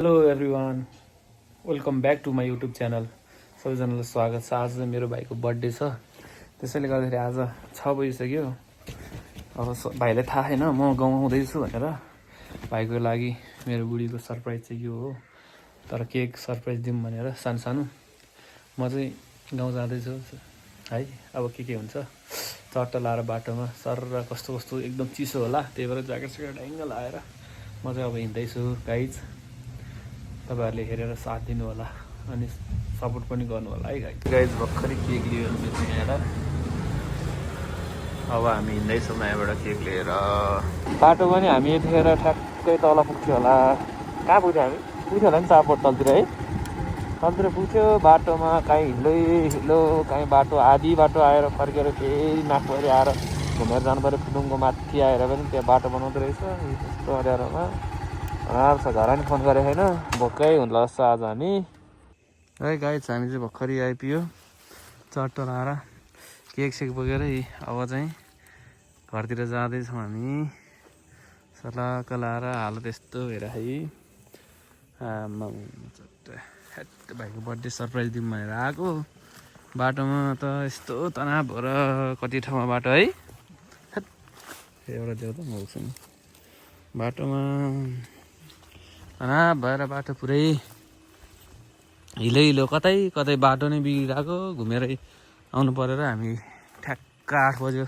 Hello everyone, welcome back to my YouTube channel. सबैजनालाई स्वागत छ। आज मेरो भाइको बर्थडे छ, त्यसैले गर्दाखेरि आज 6 बजिसक्यो। अब भाइलाई थाहा छैन म गाउँ आउँदैछु भनेर। भाइको लागि मेरो बुढीको सरप्राइज चाहिँ यो हो, तर केक सरप्राइज दिउँ भनेर सानो सानो। म चाहिँ गाउँ जाँदैछु है। अब के हुन्छ, चट्ट लाएर बाटोमा सर कस्तो कस्तो एकदम चिसो होला, त्यही भएर ज्याकेट स्याकेट ढ्याङ्ग लाएर म चाहिँ अब हिँड्दैछु गाइज। तपाईँहरूले हेरेर साथ दिनु होला अनि सपोर्ट पनि गर्नु होला है गाइज। भर्खरै केक लियो मेरो यहाँबाट। अब हामी हिँड्दैछौँ यहाँबाट केक लिएर। बाटो पनि हामी यतिखेर ठ्याक्कै तल पुग्थ्यो होला। कहाँ पुग्थ्यो हामी? पुग्थ्यो होला नि चारपोट तलतिर है। तलतिर पुग्थ्यो। बाटोमा काहीँ हिलो काहीँ बाटो आधी बाटो आएर फर्केर फेरि नाकभरि आएर घुमेर जानु पऱ्यो। फुलुङको माथि आएर पनि त्यहाँ बाटो बनाउँदो रहेछ यस्तो अँध्यारोमा। छ घर नि फोन गरेको छैन, भोकै हुन्छ जस्तो आज हामी है गाइज। हामी चाहिँ भर्खरै आइपुग्यो चट्ट लाएर केक सेक बोकेर। अब चाहिँ घरतिर जाँदैछौँ हामी सलाक लाएर। हालत यस्तो हेर है। आमा चट्ट भाइको बर्थडे सरप्राइज दिउँ भनेर आएको। बाटोमा त यस्तो तनाव भएर कति ठाउँमा बाटो है। एउटा देऊ त म नि बाटोमा भएर बाटो पुरै हिलो कतै कतै बाटो नै बिग्रिरहेको। घुमेरै आउनु परेर हामी ठ्याक्क 8 बज्यो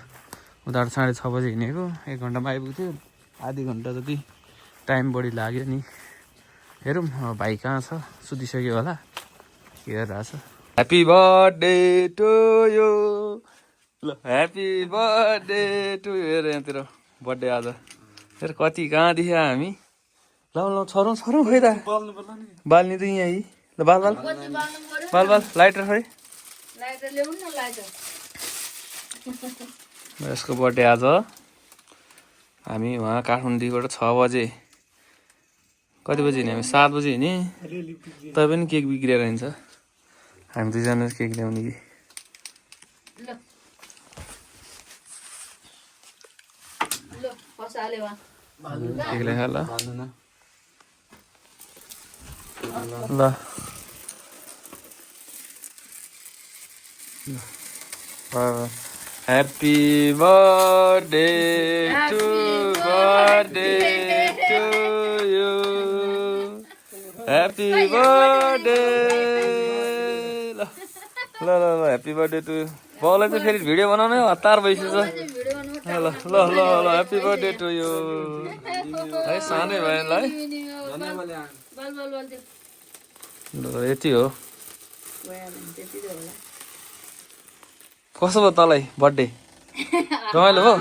उताबाट 6:30 बजे हिँडेको। 1 घन्टामा आइपुग्थ्यो। आधी घन्टा जति टाइम बढी लाग्यो नि। हेरौँ अब भाइ कहाँ छ, सुतिसक्यो होला, हेरिरहेछ। Happy birthday to you. ल ह्याप्पी बर्थडे टु यु। हेर यहाँतिर बर्थडे आज। हेर कति कहाँ देख्यो हामी। ल छरौँ खोइ त बाल्ने त यहीँ। ल बाल लाइटर खोइ। यसको बर्थडे आज। हामी उहाँ काठमाडौँबाट 6 बजे, कति बजी हिँड्यो हामी? 7 बजी हिँडेँ। तै पनि केक बिग्रिएर हिँड्छ। हामी दुईजना केक ल्याउने कि केक ल्याएर ल ल happy birthday to you. Happy birthday. ल ल ल ह्याप्पी बर्थडे टु यु। बाउलाई चाहिँ फेरि भिडियो बनाउनै हतार भइसक्छ। ल ल ल ल ह्याप्पी बर्थडे टु यु है। सानै भयो ल है। ल यति हो। कसो भयो तँलाई बर्थडे? रमाइलो भयो?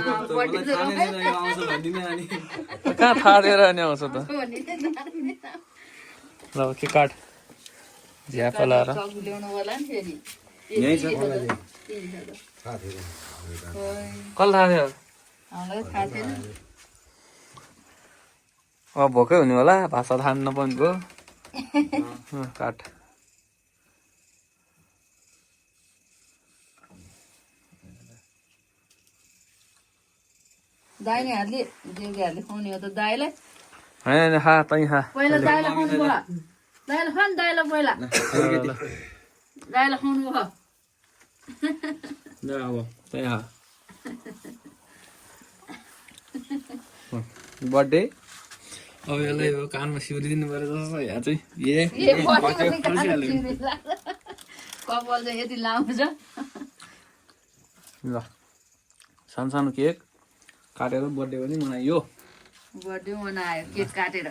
कहाँ थाहा दिएर अनि आउँछ त। ल के काट झ्यापा लाएर। कसलाई थाहा थियो? अब भोकै हुने होला, भाषा थाहा नपाउनु भयो। काट। दाइले हातले देउले हातले खुवाउने हो त दाइलाई। हैन खा तै खा। पहिला दाइलाई खुवाउनु भयो। दाइलाई खान दाइलाई पहिला। दाइलाई खुवाउनु भयो। ल अब तै खा। बर्थडे अब यसलाई कानमा सिउरी दिनु पर्यो जस्तो यहाँ चाहिँ। कपाल चाहिँ यति लामो छ। ल सानो सानो केक काटेर बर्थडे पनि मनाइयो। बर्थडे मनायो केक काटेर।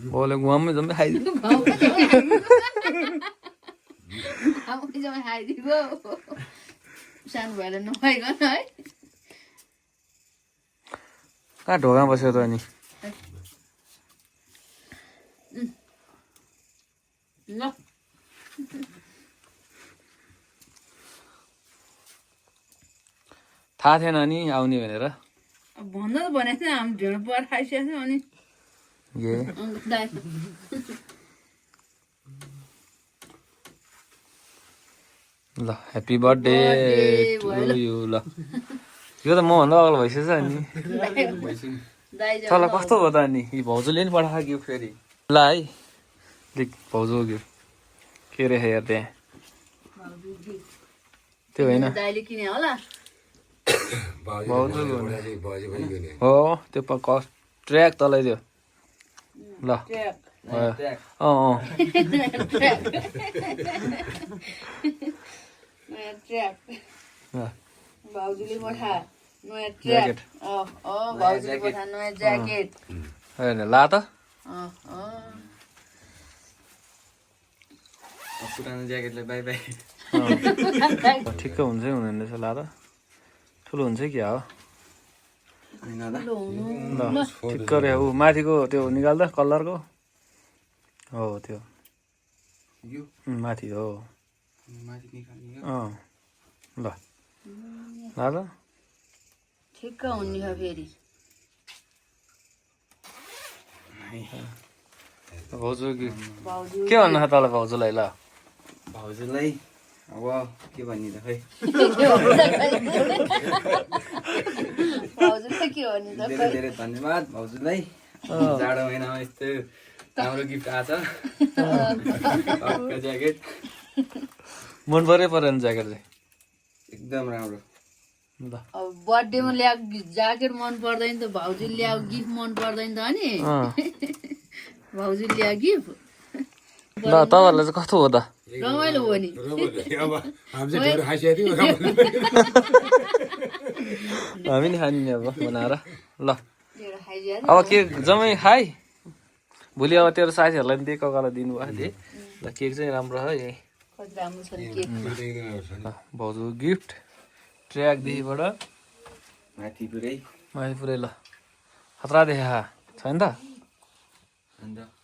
बाउले गुवामै जम्मै खाइदियो। सानो भएर नखाइकन है। कहाँ ढोका बस्यो त अनि? ल थाहा थिएन नि आउने भनेर। भन्नु त भनेको थिएँ, हामी ढेँडो पकाएर खाइसकेको थियौँ अनि ल ह्याप्पी बर्थडे टु यु। ल यो त मभन्दा अग्लो भइसकेछ नि दाइ तल कस्तो हो त अनि यी भाउजूले नि पठाएको गिफ्ट फेरि ल है लिक भाउजू गिफ्ट के रहेछ हेर त्यहाँ त्यो होइन दाइले किने होला भाउजू हो त्यो ट्र्याक तलै त्यो ल भाउजूले पठा नयाँ ट्र्याक भाउजूले पठा नयाँ ज्याकेट ला त पुरानो ज्याकेटलाई बाई बाई ठिक्क हुन्छ हुँदैन रहेछ ला त ठुलो हुन्छ क्या हो ल ठिक्क रे ऊ माथिको त्यो निकाल्दा कलरको हो त्यो माथि हो ल ला त ठिक्क हुने छ फेरि भाउजू के भन्नु छ तल भाउजूलाई ल भाउजूलाई अब के भन्ने त खै भाउजूले के हो नि त धेरै धेरै धन्यवाद भाउजूलाई जाडो महिनामा यस्तो राम्रो गिफ्ट आछ ज्याकेट मन पऱ्यो परेन ज्याकेट चाहिँ एकदम राम्रो ल अब बर्थडेमा ल्याएको ज्याकेट मन पर्दैन त भाउजूले ल्याएको गिफ्ट मन पर्दैन त अनि भाउजूले ल्याएको गिफ्ट ल तपाईँहरूलाई चाहिँ कस्तो हो त रमाइलो हो नि हामी नि खाने नि अब बनाएर ल एउटा खाइदिएर अब के जम्मै खाइ भोलि अब तेरो साथीहरूलाई पनि दिएको कला दिनुभएको थिएँ ल केक चाहिँ राम्रो छ यही कति राम्रो छ नि केक भाउजू गिफ्ट ट्र्याकदेखिबाट माथि पुरै माथि पुरै ल खतरा देखा छैन त अन्त